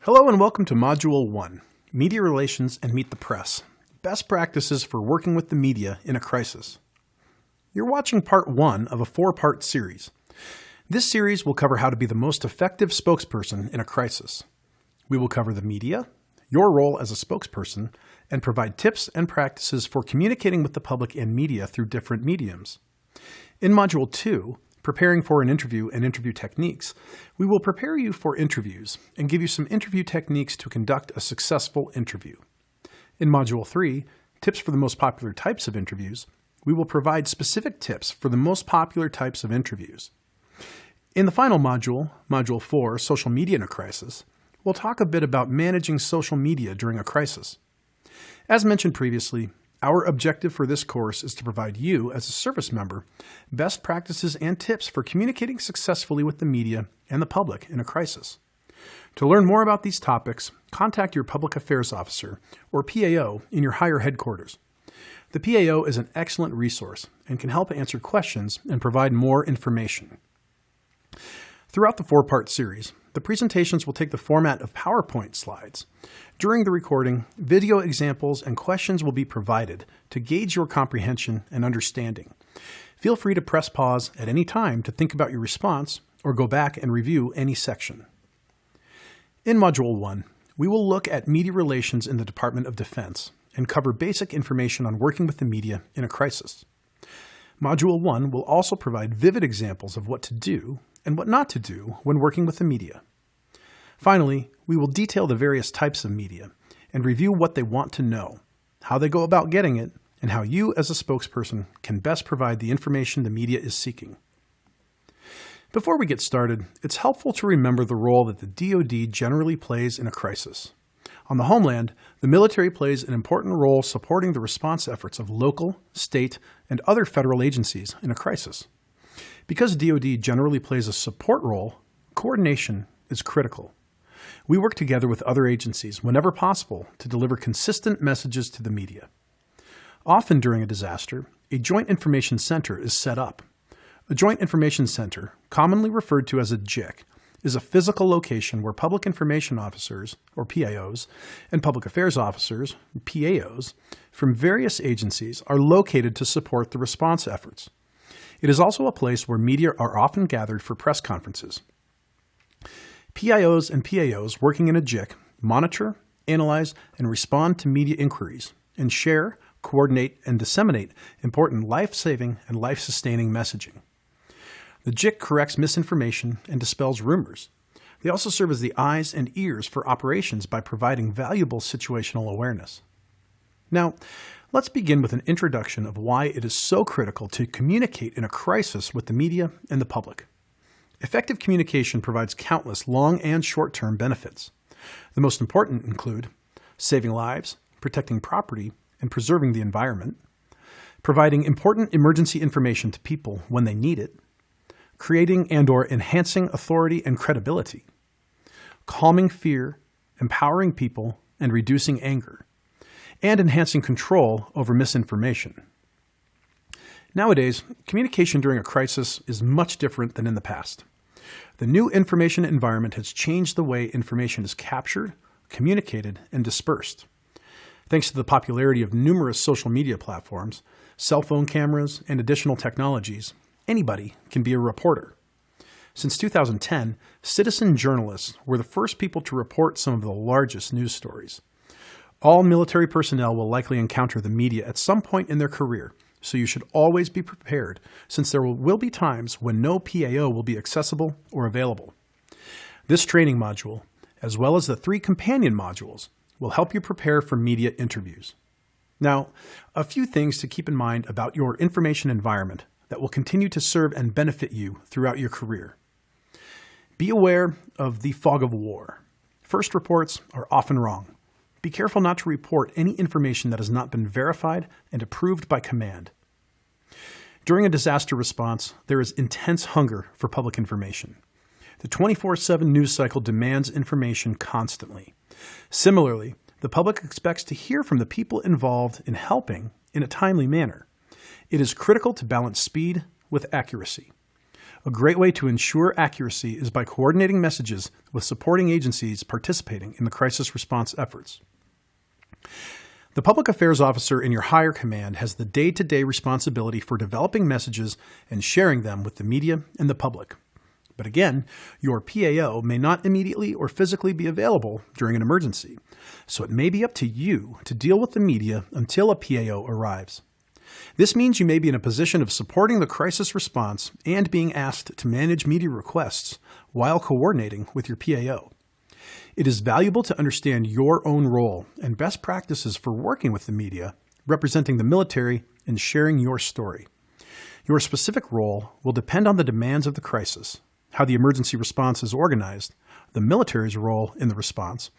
Hello and welcome to Module 1, Media Relations and Meet the Press, Best Practices for Working with the Media in a Crisis. You're watching Part 1 of a 4-part series. This series will cover how to be the most effective spokesperson in a crisis. We will cover the media, your role as a spokesperson, and provide tips and practices for communicating with the public and media through different mediums. In Module 2, Preparing for an Interview and Interview Techniques, we will prepare you for interviews and give you some interview techniques to conduct a successful interview. In Module 3, Tips for the Most Popular Types of Interviews, we will provide specific tips for the most popular types of interviews. In the final module, Module 4, Social Media in a Crisis, we'll talk a bit about managing social media during a crisis. As mentioned previously, our objective for this course is to provide you, as a service member, best practices and tips for communicating successfully with the media and the public in a crisis. To learn more about these topics, contact your Public Affairs Officer, or PAO, in your higher headquarters. The PAO is an excellent resource and can help answer questions and provide more information. Throughout the 4-part series, the presentations will take the format of PowerPoint slides. During the recording, video examples and questions will be provided to gauge your comprehension and understanding. Feel free to press pause at any time to think about your response or go back and review any section. In Module 1, we will look at media relations in the Department of Defense and cover basic information on working with the media in a crisis. Module 1 will also provide vivid examples of what to do and what not to do when working with the media. Finally, we will detail the various types of media and review what they want to know, how they go about getting it, and how you as a spokesperson can best provide the information the media is seeking. Before we get started, it's helpful to remember the role that the DoD generally plays in a crisis. On the homeland, the military plays an important role supporting the response efforts of local, state, and other federal agencies in a crisis. Because DoD generally plays a support role, coordination is critical. We work together with other agencies whenever possible to deliver consistent messages to the media. Often during a disaster, a Joint Information Center is set up. A Joint Information Center, commonly referred to as a JIC, is a physical location where public information officers, or PIOs, and public affairs officers, PAOs, from various agencies are located to support the response efforts. It is also a place where media are often gathered for press conferences. PIOs and PAOs working in a JIC monitor, analyze, and respond to media inquiries, and share, coordinate, and disseminate important life-saving and life-sustaining messaging. The JIC corrects misinformation and dispels rumors. They also serve as the eyes and ears for operations by providing valuable situational awareness. Now, let's begin with an introduction of why it is so critical to communicate in a crisis with the media and the public. Effective communication provides countless long and short-term benefits. The most important include saving lives, protecting property, and preserving the environment, providing important emergency information to people when they need it, creating and/or enhancing authority and credibility, calming fear, empowering people, and reducing anger, and enhancing control over misinformation. Nowadays, communication during a crisis is much different than in the past. The new information environment has changed the way information is captured, communicated, and dispersed. Thanks to the popularity of numerous social media platforms, cell phone cameras, and additional technologies, anybody can be a reporter. Since 2010, citizen journalists were the first people to report some of the largest news stories. All military personnel will likely encounter the media at some point in their career, so you should always be prepared, since there will be times when no PAO will be accessible or available. This training module, as well as the 3 companion modules, will help you prepare for media interviews. Now, a few things to keep in mind about your information environment that will continue to serve and benefit you throughout your career. Be aware of the fog of war. First reports are often wrong. Be careful not to report any information that has not been verified and approved by command. During a disaster response, there is intense hunger for public information. The 24/7 news cycle demands information constantly. Similarly, the public expects to hear from the people involved in helping in a timely manner. It is critical to balance speed with accuracy. A great way to ensure accuracy is by coordinating messages with supporting agencies participating in the crisis response efforts. The public affairs officer in your higher command has the day-to-day responsibility for developing messages and sharing them with the media and the public. But again, your PAO may not immediately or physically be available during an emergency, so it may be up to you to deal with the media until a PAO arrives. This means you may be in a position of supporting the crisis response and being asked to manage media requests while coordinating with your PAO. It is valuable to understand your own role and best practices for working with the media, representing the military, and sharing your story. Your specific role will depend on the demands of the crisis, how the emergency response is organized, the military's role in the response,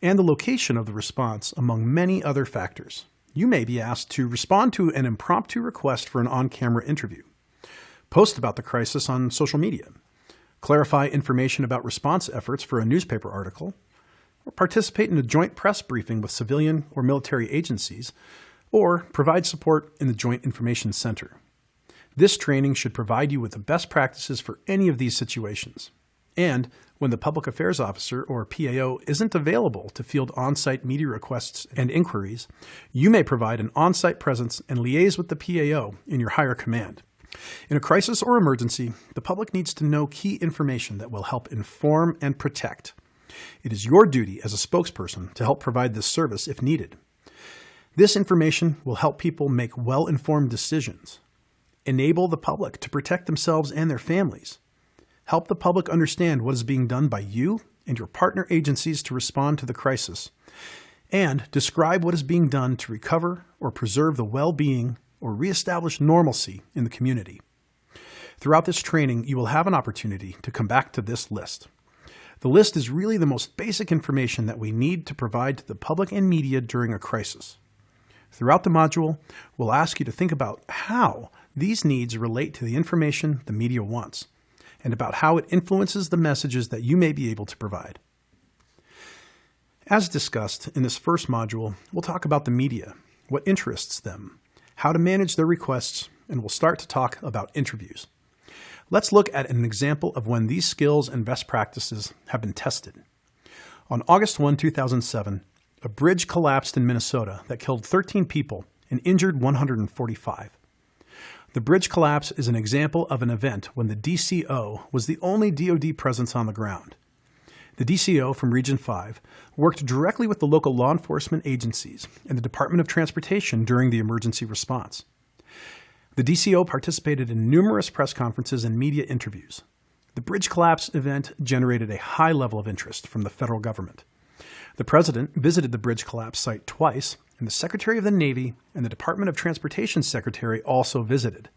and the location of the response, among many other factors. You may be asked to respond to an impromptu request for an on-camera interview, post about the crisis on social media, clarify information about response efforts for a newspaper article, or participate in a joint press briefing with civilian or military agencies, or provide support in the Joint Information Center. This training should provide you with the best practices for any of these situations. And when the public affairs officer or PAO isn't available to field on-site media requests and inquiries, you may provide an on-site presence and liaise with the PAO in your higher command. In a crisis or emergency, the public needs to know key information that will help inform and protect. It is your duty as a spokesperson to help provide this service if needed. This information will help people make well-informed decisions, enable the public to protect themselves and their families, help the public understand what is being done by you and your partner agencies to respond to the crisis, and describe what is being done to recover or preserve the well-being or reestablish normalcy in the community. Throughout this training, you will have an opportunity to come back to this list. The list is really the most basic information that we need to provide to the public and media during a crisis. Throughout the module, we'll ask you to think about how these needs relate to the information the media wants, and about how it influences the messages that you may be able to provide. As discussed in this first module, we'll talk about the media, what interests them, how to manage their requests, and we'll start to talk about interviews. Let's look at an example of when these skills and best practices have been tested. On August 1, 2007, a bridge collapsed in Minnesota that killed 13 people and injured 145. The bridge collapse is an example of an event when the DCO was the only DoD presence on the ground. The DCO from Region 5 worked directly with the local law enforcement agencies and the Department of Transportation during the emergency response. The DCO participated in numerous press conferences and media interviews. The bridge collapse event generated a high level of interest from the federal government. The President visited the bridge collapse site twice, and the Secretary of the Navy and the Department of Transportation Secretary also visited.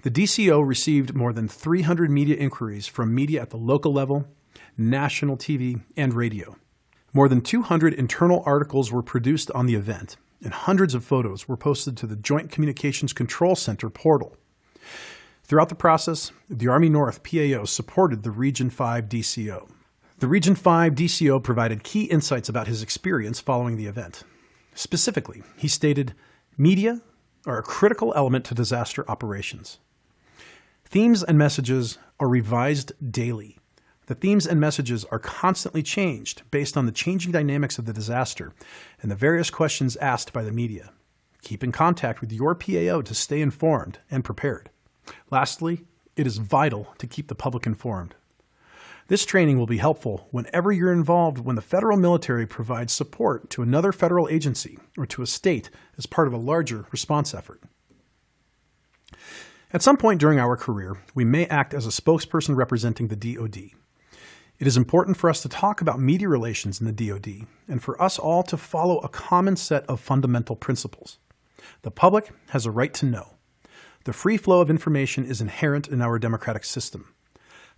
The DCO received more than 300 media inquiries from media at the local level, national TV, and radio. More than 200 internal articles were produced on the event, and hundreds of photos were posted to the Joint Communications Control Center portal. Throughout the process, the Army North PAO supported the Region 5 DCO. The Region 5 DCO provided key insights about his experience following the event. Specifically, he stated, "Media are a critical element to disaster operations. Themes and messages are revised daily. The themes and messages are constantly changed based on the changing dynamics of the disaster and the various questions asked by the media. Keep in contact with your PAO to stay informed and prepared. Lastly, it is vital to keep the public informed. This training will be helpful whenever you're involved when the federal military provides support to another federal agency or to a state as part of a larger response effort." At some point during our career, we may act as a spokesperson representing the DoD. It is important for us to talk about media relations in the DoD and for us all to follow a common set of fundamental principles. The public has a right to know. The free flow of information is inherent in our democratic system.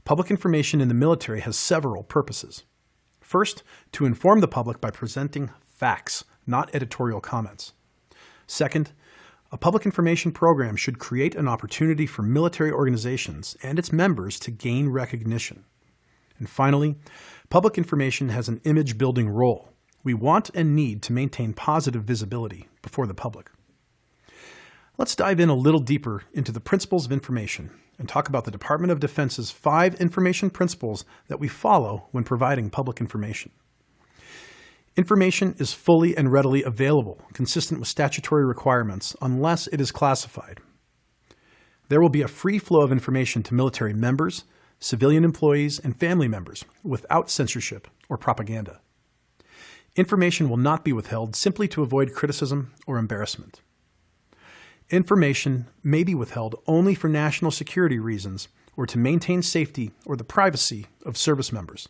Public information in the military has several purposes. First, to inform the public by presenting facts, not editorial comments. Second, a public information program should create an opportunity for military organizations and its members to gain recognition. And finally, public information has an image-building role. We want and need to maintain positive visibility before the public. Let's dive in a little deeper into the principles of information and talk about the Department of Defense's 5 information principles that we follow when providing public information. Information is fully and readily available, consistent with statutory requirements, unless it is classified. There will be a free flow of information to military members, civilian employees, and family members without censorship or propaganda. Information will not be withheld simply to avoid criticism or embarrassment. Information may be withheld only for national security reasons or to maintain safety or the privacy of service members.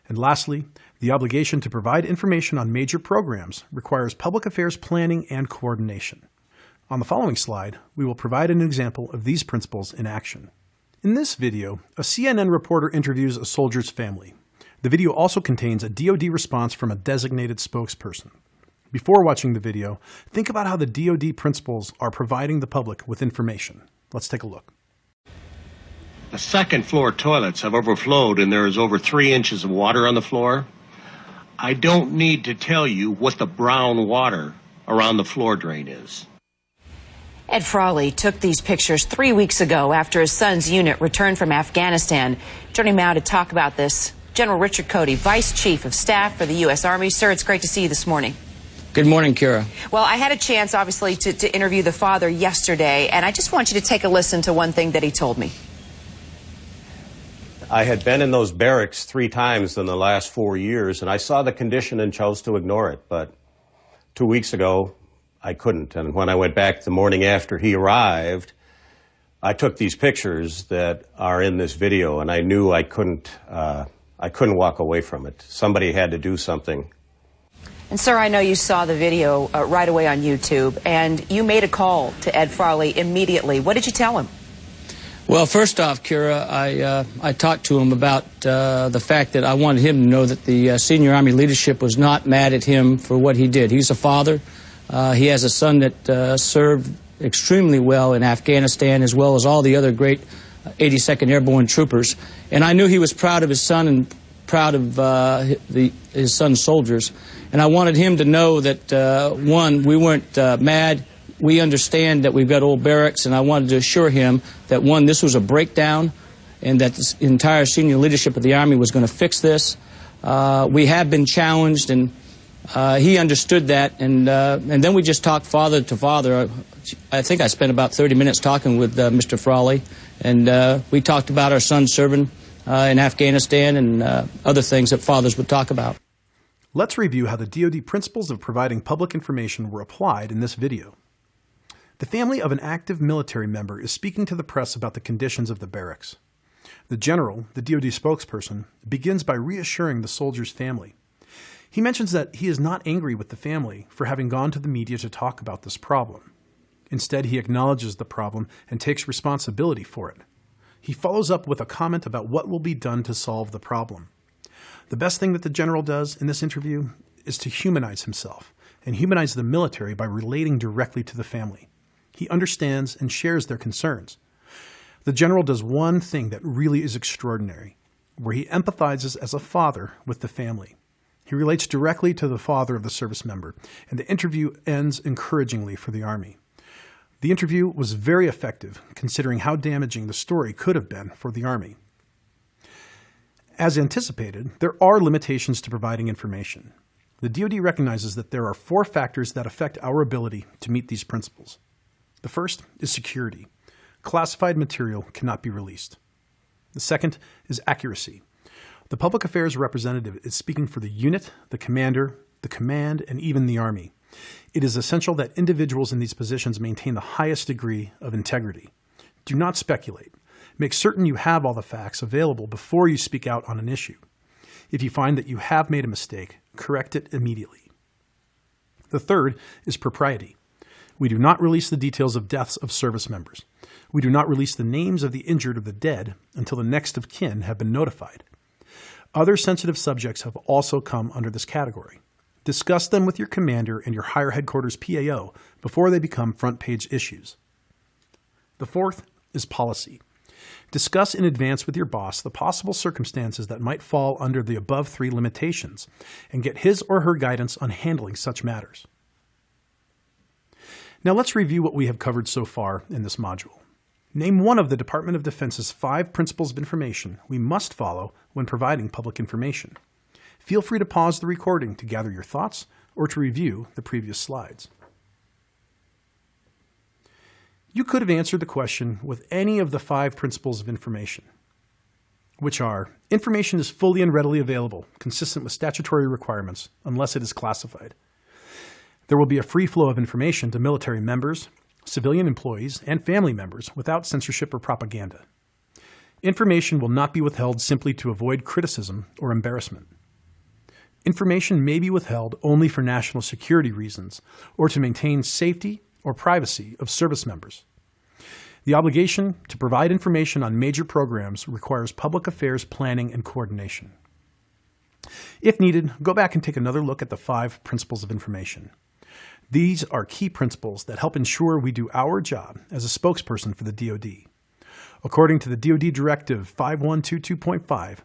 And lastly, the obligation to provide information on major programs requires public affairs planning and coordination. On the following slide, we will provide an example of these principles in action. In this video, a CNN reporter interviews a soldier's family. The video also contains a DoD response from a designated spokesperson. Before watching the video, think about how the DoD principles are providing the public with information. Let's take a look. The second floor toilets have overflowed and there is over 3 inches of water on the floor. I don't need to tell you what the brown water around the floor drain is. Ed Frawley took these pictures 3 weeks ago after his son's unit returned from Afghanistan. Joining me now to talk about this, General Richard Cody, Vice Chief of Staff for the U.S. Army. Sir, it's great to see you this morning. Good morning, Kira. Well, I had a chance, obviously, to interview the father yesterday, and I just want you to take a listen to one thing that he told me. I had been in those barracks 3 times in the last 4 years, and I saw the condition and chose to ignore it. But 2 weeks ago, I couldn't. And when I went back the morning after he arrived, I took these pictures that are in this video, and I knew I couldn't walk away from it. Somebody had to do something. And, sir, I know you saw the video right away on YouTube, and you made a call to Ed Frawley immediately. What did you tell him? Well, first off, Kira, I talked to him about the fact that I wanted him to know that the senior Army leadership was not mad at him for what he did. He's a father. He has a son that served extremely well in Afghanistan, as well as all the other great 82nd Airborne troopers. And I knew he was proud of his son and proud of his son's soldiers. And I wanted him to know that, one, we weren't mad. We understand that we've got old barracks, and I wanted to assure him that, one, this was a breakdown and that the entire senior leadership of the Army was going to fix this. We have been challenged, and he understood that, and then we just talked father to father. I think I spent about 30 minutes talking with Mr. Frawley, and we talked about our son serving in Afghanistan and other things that fathers would talk about. Let's review how the DoD principles of providing public information were applied in this video. The family of an active military member is speaking to the press about the conditions of the barracks. The general, the DoD spokesperson, begins by reassuring the soldier's family. He mentions that he is not angry with the family for having gone to the media to talk about this problem. Instead, he acknowledges the problem and takes responsibility for it. He follows up with a comment about what will be done to solve the problem. The best thing that the general does in this interview is to humanize himself and humanize the military by relating directly to the family. He understands and shares their concerns. The general does one thing that really is extraordinary, where he empathizes as a father with the family. He relates directly to the father of the service member, and the interview ends encouragingly for the Army. The interview was very effective, considering how damaging the story could have been for the Army. As anticipated, there are limitations to providing information. The DoD recognizes that there are 4 factors that affect our ability to meet these principles. The first is security. Classified material cannot be released. The second is accuracy. The public affairs representative is speaking for the unit, the commander, the command, and even the Army. It is essential that individuals in these positions maintain the highest degree of integrity. Do not speculate. Make certain you have all the facts available before you speak out on an issue. If you find that you have made a mistake, correct it immediately. The third is propriety. We do not release the details of deaths of service members. We do not release the names of the injured or the dead until the next of kin have been notified. Other sensitive subjects have also come under this category. Discuss them with your commander and your higher headquarters PAO before they become front-page issues. The fourth is policy. Discuss in advance with your boss the possible circumstances that might fall under the above 3 limitations and get his or her guidance on handling such matters. Now let's review what we have covered so far in this module. Name one of the Department of Defense's 5 principles of information we must follow when providing public information. Feel free to pause the recording to gather your thoughts or to review the previous slides. You could have answered the question with any of the 5 principles of information, which are: information is fully and readily available, consistent with statutory requirements, unless it is classified. There will be a free flow of information to military members, civilian employees, and family members without censorship or propaganda. Information will not be withheld simply to avoid criticism or embarrassment. Information may be withheld only for national security reasons or to maintain safety or privacy of service members. The obligation to provide information on major programs requires public affairs planning and coordination. If needed, go back and take another look at the 5 principles of information. These are key principles that help ensure we do our job as a spokesperson for the DoD. According to the DoD Directive 5122.5,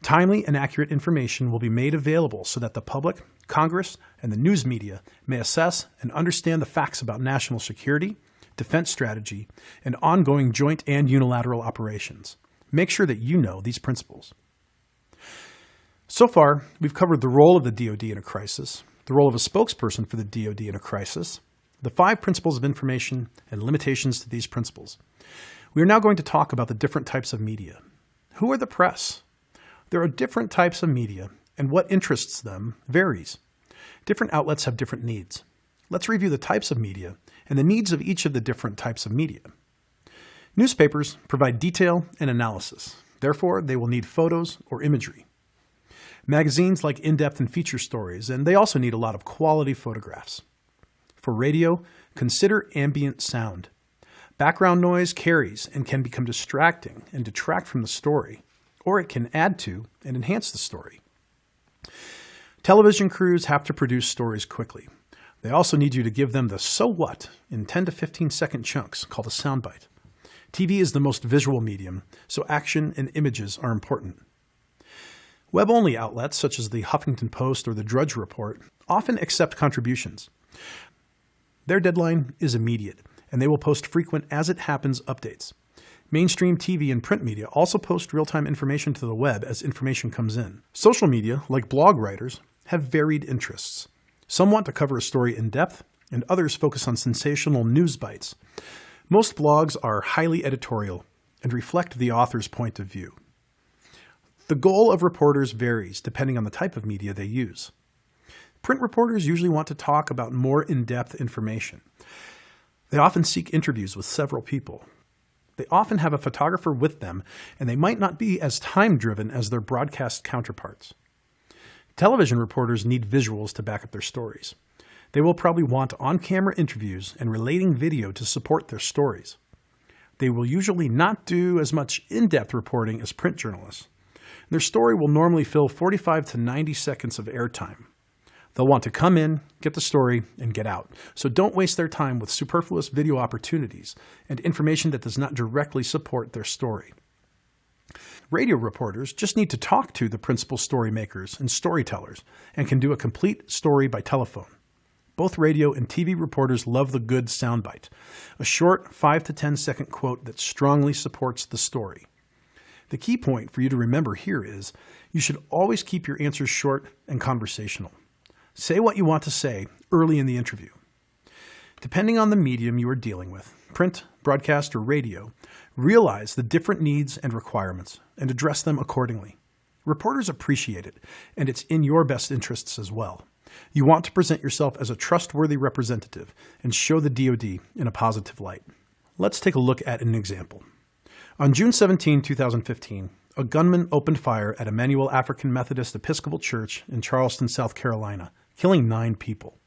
timely and accurate information will be made available so that the public, Congress, and the news media may assess and understand the facts about national security, defense strategy, and ongoing joint and unilateral operations. Make sure that you know these principles. So far, we've covered the role of the DoD in a crisis, the role of a spokesperson for the DoD in a crisis, the 5 principles of information, and limitations to these principles. We are now going to talk about the different types of media. Who are the press? There are different types of media, and what interests them varies. Different outlets have different needs. Let's review the types of media and the needs of each of the different types of media. Newspapers provide detail and analysis. Therefore, they will need photos or imagery. Magazines like in-depth and feature stories, and they also need a lot of quality photographs. For radio, consider ambient sound. Background noise carries and can become distracting and detract from the story, or it can add to and enhance the story. Television crews have to produce stories quickly. They also need you to give them the so what in 10 to 15 second chunks called a soundbite. TV is the most visual medium, so action and images are important. Web-only outlets such as the Huffington Post or the Drudge Report often accept contributions. Their deadline is immediate, and they will post frequent as-it-happens updates. Mainstream TV and print media also post real-time information to the web as information comes in. Social media, like blog writers, have varied interests. Some want to cover a story in depth, and others focus on sensational news bites. Most blogs are highly editorial and reflect the author's point of view. The goal of reporters varies depending on the type of media they use. Print reporters usually want to talk about more in-depth information. They often seek interviews with several people. They often have a photographer with them, and they might not be as time-driven as their broadcast counterparts. Television reporters need visuals to back up their stories. They will probably want on-camera interviews and relating video to support their stories. They will usually not do as much in-depth reporting as print journalists. Their story will normally fill 45 to 90 seconds of airtime. They'll want to come in, get the story, and get out. So don't waste their time with superfluous video opportunities and information that does not directly support their story. Radio reporters just need to talk to the principal story makers and storytellers and can do a complete story by telephone. Both radio and TV reporters love the good soundbite, a short 5 to 10 second quote that strongly supports the story. The key point for you to remember here is you should always keep your answers short and conversational. Say what you want to say early in the interview. Depending on the medium you are dealing with, print, broadcast, or radio, realize the different needs and requirements and address them accordingly. Reporters appreciate it, and it's in your best interests as well. You want to present yourself as a trustworthy representative and show the DoD in a positive light. Let's take a look at an example. On June 17, 2015, a gunman opened fire at Emmanuel African Methodist Episcopal Church in Charleston, South Carolina, killing 9 people.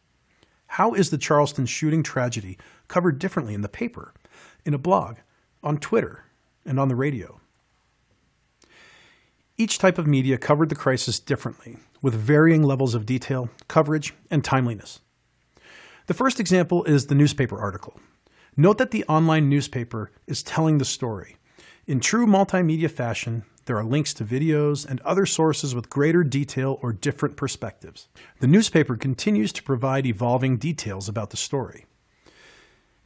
How is the Charleston shooting tragedy covered differently in the paper, in a blog, on Twitter, and on the radio? Each type of media covered the crisis differently, with varying levels of detail, coverage, and timeliness. The first example is the newspaper article. Note that the online newspaper is telling the story. In true multimedia fashion, there are links to videos and other sources with greater detail or different perspectives. The newspaper continues to provide evolving details about the story.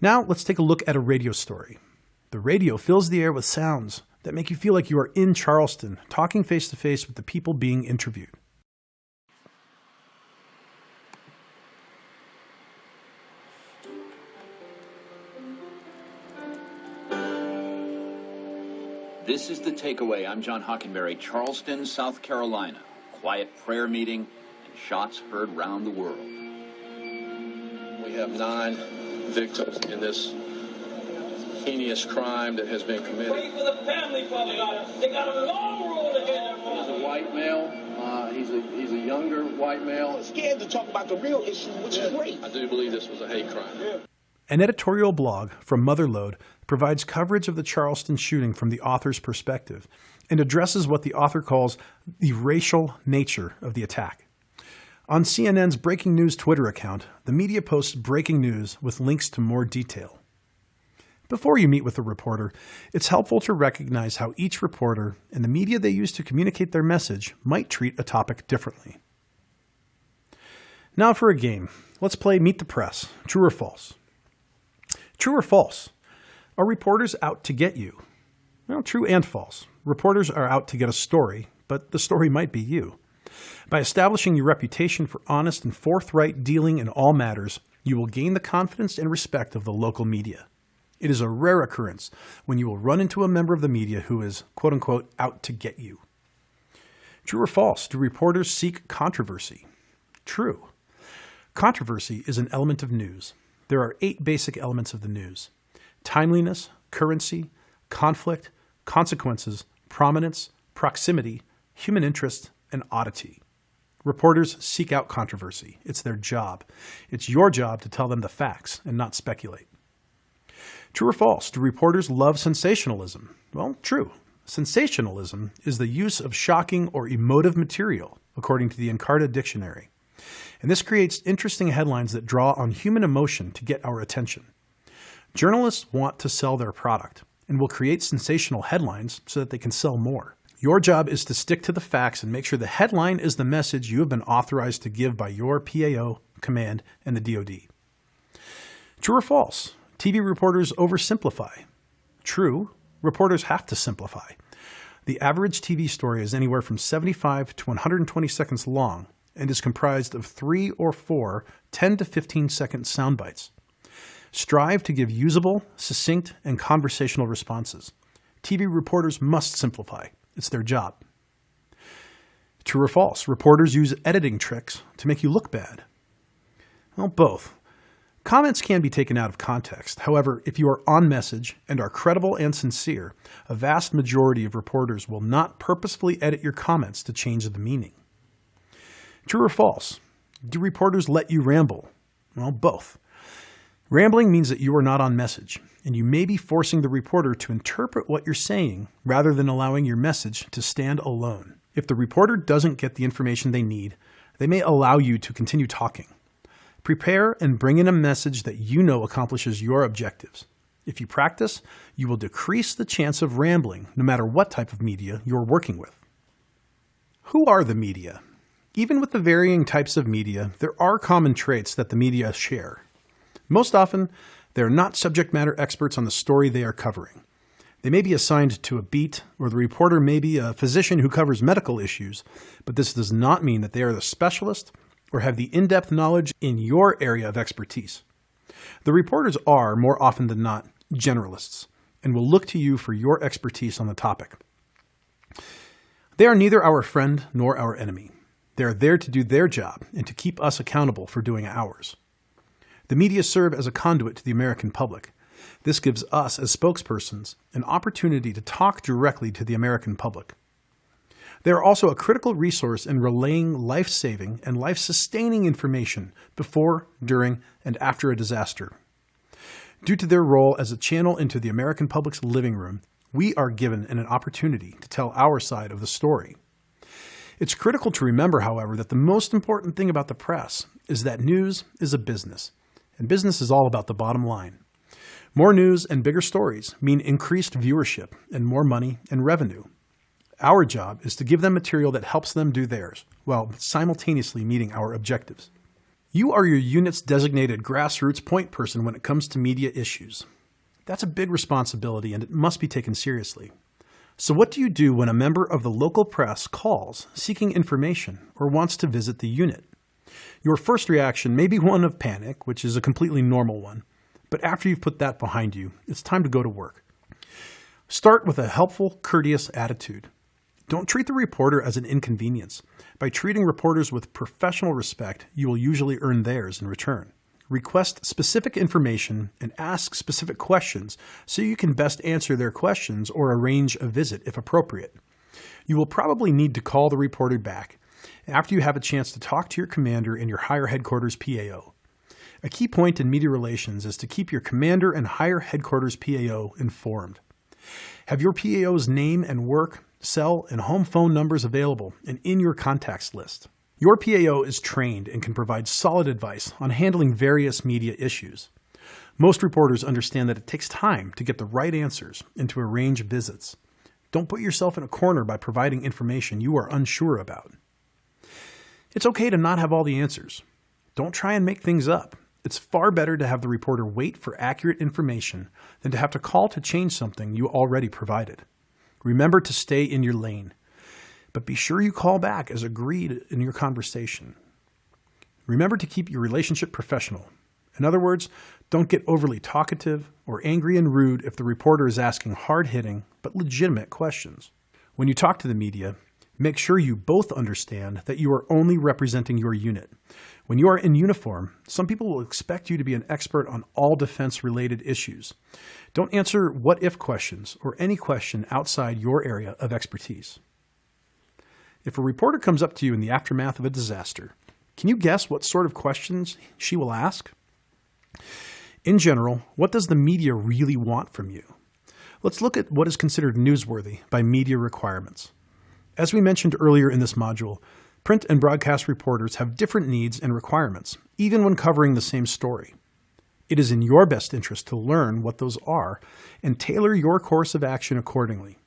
Now let's take a look at a radio story. The radio fills the air with sounds that make you feel like you are in Charleston, talking face to face with the people being interviewed. This is The Takeaway. I'm John Hockenberry, Charleston, South Carolina. Quiet prayer meeting and shots heard round the world. We have 9 victims in this heinous crime that has been committed. Pray for the family, Father God. They got a long road ahead. He's a white male. He's a younger white male. I'm scared to talk about the real issue, which is rape. I do believe this was a hate crime. Yeah. An editorial blog from Motherlode provides coverage of the Charleston shooting from the author's perspective and addresses what the author calls the racial nature of the attack. On CNN's Breaking News Twitter account, the media posts breaking news with links to more detail. Before you meet with a reporter, it's helpful to recognize how each reporter and the media they use to communicate their message might treat a topic differently. Now for a game. Let's play Meet the Press. True or false? True or false? Are reporters out to get you? Well, true and false. Reporters are out to get a story, but the story might be you. By establishing your reputation for honest and forthright dealing in all matters, you will gain the confidence and respect of the local media. It is a rare occurrence when you will run into a member of the media who is, quote-unquote, out to get you. True or false? Do reporters seek controversy? True. Controversy is an element of news. There are 8 basic elements of the news: timeliness, currency, conflict, consequences, prominence, proximity, human interest, and oddity. Reporters seek out controversy. It's their job. It's your job to tell them the facts and not speculate. True or false? Do reporters love sensationalism? Well, true. Sensationalism is the use of shocking or emotive material, according to the Encarta Dictionary. And this creates interesting headlines that draw on human emotion to get our attention. Journalists want to sell their product and will create sensational headlines so that they can sell more. Your job is to stick to the facts and make sure the headline is the message you have been authorized to give by your PAO, command, and the DoD. True or false? TV reporters oversimplify. True. Reporters have to simplify. The average TV story is anywhere from 75 to 120 seconds long and is comprised of 3 or 4 10 to 15 second sound bites. Strive to give usable, succinct, and conversational responses. TV reporters must simplify. It's their job. True or false? Reporters use editing tricks to make you look bad. Well, both. Comments can be taken out of context. However, if you are on message and are credible and sincere, a vast majority of reporters will not purposefully edit your comments to change the meaning. True or false? Do reporters let you ramble? Well, both. Rambling means that you are not on message, and you may be forcing the reporter to interpret what you're saying rather than allowing your message to stand alone. If the reporter doesn't get the information they need, they may allow you to continue talking. Prepare and bring in a message that you know accomplishes your objectives. If you practice, you will decrease the chance of rambling, no matter what type of media you're working with. Who are the media? Even with the varying types of media, there are common traits that the media share. Most often, they are not subject matter experts on the story they are covering. They may be assigned to a beat, or the reporter may be a physician who covers medical issues, but this does not mean that they are the specialist or have the in-depth knowledge in your area of expertise. The reporters are, more often than not, generalists, and will look to you for your expertise on the topic. They are neither our friend nor our enemy. They are there to do their job and to keep us accountable for doing ours. The media serve as a conduit to the American public. This gives us, as spokespersons, an opportunity to talk directly to the American public. They are also a critical resource in relaying life-saving and life-sustaining information before, during, and after a disaster. Due to their role as a channel into the American public's living room, we are given an opportunity to tell our side of the story. It's critical to remember, however, that the most important thing about the press is that news is a business, and business is all about the bottom line. More news and bigger stories mean increased viewership and more money and revenue. Our job is to give them material that helps them do theirs, while simultaneously meeting our objectives. You are your unit's designated grassroots point person when it comes to media issues. That's a big responsibility, and it must be taken seriously. So what do you do when a member of the local press calls seeking information or wants to visit the unit? Your first reaction may be one of panic, which is a completely normal one. But after you've put that behind you, it's time to go to work. Start with a helpful, courteous attitude. Don't treat the reporter as an inconvenience. By treating reporters with professional respect, you will usually earn theirs in return. Request specific information and ask specific questions so you can best answer their questions or arrange a visit if appropriate. You will probably need to call the reporter back after you have a chance to talk to your commander and your higher headquarters PAO. A key point in media relations is to keep your commander and higher headquarters PAO informed. Have your PAO's name and work, cell, and home phone numbers available and in your contacts list. Your PAO is trained and can provide solid advice on handling various media issues. Most reporters understand that it takes time to get the right answers and to arrange visits. Don't put yourself in a corner by providing information you are unsure about. It's okay to not have all the answers. Don't try and make things up. It's far better to have the reporter wait for accurate information than to have to call to change something you already provided. Remember to stay in your lane, but be sure you call back as agreed in your conversation. Remember to keep your relationship professional. In other words, don't get overly talkative or angry and rude if the reporter is asking hard-hitting but legitimate questions. When you talk to the media, make sure you both understand that you are only representing your unit. When you are in uniform, some people will expect you to be an expert on all defense-related issues. Don't answer what-if questions or any question outside your area of expertise. If a reporter comes up to you in the aftermath of a disaster, can you guess what sort of questions she will ask? In general, what does the media really want from you? Let's look at what is considered newsworthy by media requirements. As we mentioned earlier in this module, print and broadcast reporters have different needs and requirements, even when covering the same story. It is in your best interest to learn what those are and tailor your course of action accordingly.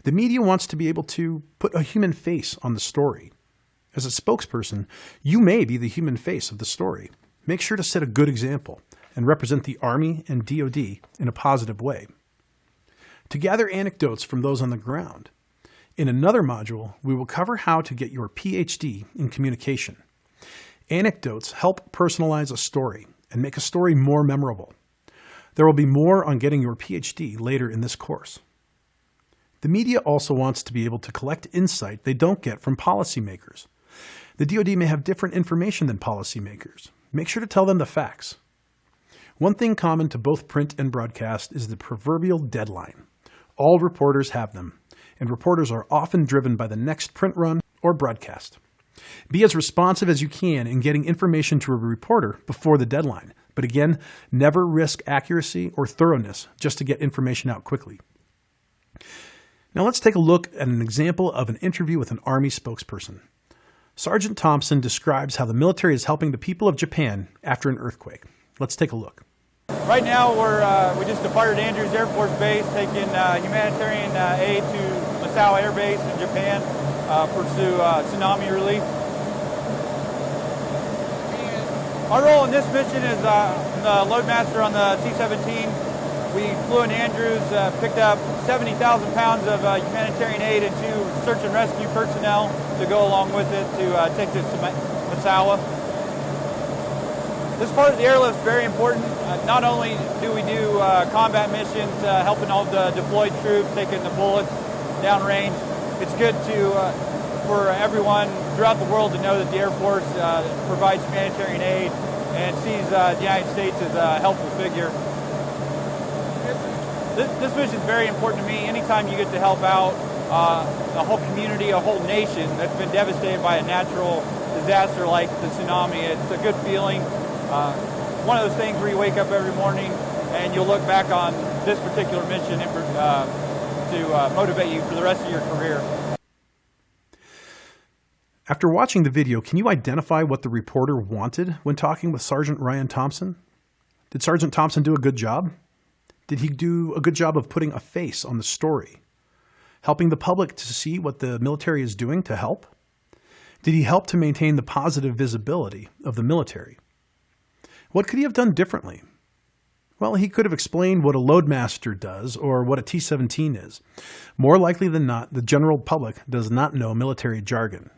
The media wants to be able to put a human face on the story. As a spokesperson, you may be the human face of the story. Make sure to set a good example and represent the Army and DoD in a positive way. To gather anecdotes from those on the ground, in another module, we will cover how to get your PhD in communication. Anecdotes help personalize a story and make a story more memorable. There will be more on getting your PhD later in this course. The media also wants to be able to collect insight they don't get from policymakers. The DoD may have different information than policymakers. Make sure to tell them the facts. One thing common to both print and broadcast is the proverbial deadline. All reporters have them, and reporters are often driven by the next print run or broadcast. Be as responsive as you can in getting information to a reporter before the deadline, but again, never risk accuracy or thoroughness just to get information out quickly. Now let's take a look at an example of an interview with an Army spokesperson. Sergeant Thompson describes how the military is helping the people of Japan after an earthquake. Let's take a look. Right now, we just departed Andrews Air Force Base, taking humanitarian aid to Misawa Air Base in Japan, pursue tsunami relief. Our role in this mission is the loadmaster on the C-17. We flew in Andrews, picked up 70,000 pounds of humanitarian aid and 2 search and rescue personnel to go along with it to take to Misawa. This part of the airlift is very important. Not only do we do combat missions, helping all the deployed troops, taking the bullets downrange, it's good for everyone throughout the world to know that the Air Force provides humanitarian aid and sees the United States as a helpful figure. This mission is very important to me. Anytime you get to help out a whole community, a whole nation that's been devastated by a natural disaster like the tsunami, it's a good feeling. One of those things where you wake up every morning and you'll look back on this particular mission to motivate you for the rest of your career. After watching the video, can you identify what the reporter wanted when talking with Sergeant Ryan Thompson? Did Sergeant Thompson do a good job? Did he do a good job of putting a face on the story? Helping the public to see what the military is doing to help? Did he help to maintain the positive visibility of the military? What could he have done differently? Well, he could have explained what a loadmaster does or what a T-17 is. More likely than not, the general public does not know military jargon.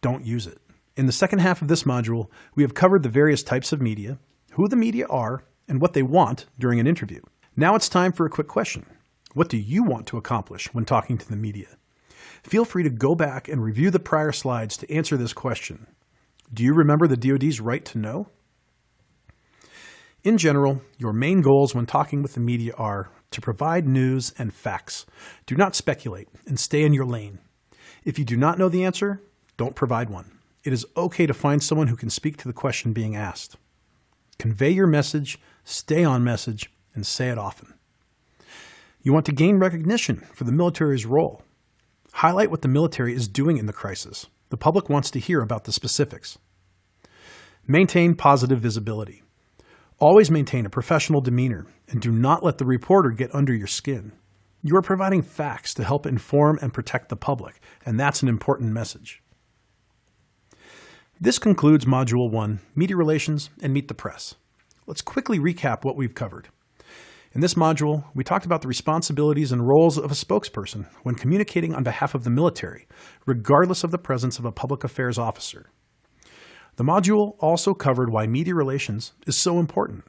Don't use it. In the second half of this module, we have covered the various types of media, who the media are, and what they want during an interview. Now it's time for a quick question. What do you want to accomplish when talking to the media? Feel free to go back and review the prior slides to answer this question. Do you remember the DoD's right to know? In general, your main goals when talking with the media are to provide news and facts. Do not speculate and stay in your lane. If you do not know the answer, don't provide one. It is okay to find someone who can speak to the question being asked. Convey your message, stay on message, and say it often. You want to gain recognition for the military's role. Highlight what the military is doing in the crisis. The public wants to hear about the specifics. Maintain positive visibility. Always maintain a professional demeanor and do not let the reporter get under your skin. You are providing facts to help inform and protect the public, and that's an important message. This concludes Module 1, Media Relations and Meet the Press. Let's quickly recap what we've covered. In this module, we talked about the responsibilities and roles of a spokesperson when communicating on behalf of the military, regardless of the presence of a public affairs officer. The module also covered why media relations is so important.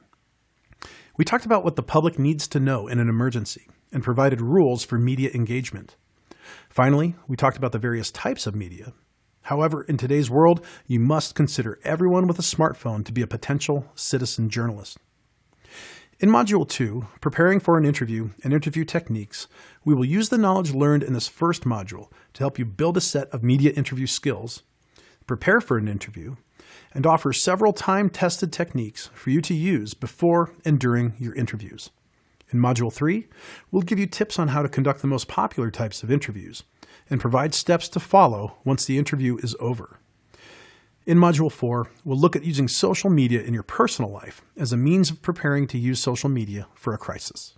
We talked about what the public needs to know in an emergency and provided rules for media engagement. Finally, we talked about the various types of media. However, in today's world, you must consider everyone with a smartphone to be a potential citizen journalist. In Module 2, Preparing for an Interview and Interview Techniques, we will use the knowledge learned in this first module to help you build a set of media interview skills, prepare for an interview, and offer several time-tested techniques for you to use before and during your interviews. In Module 3, we'll give you tips on how to conduct the most popular types of interviews and provide steps to follow once the interview is over. In Module 4, we'll look at using social media in your personal life as a means of preparing to use social media for a crisis.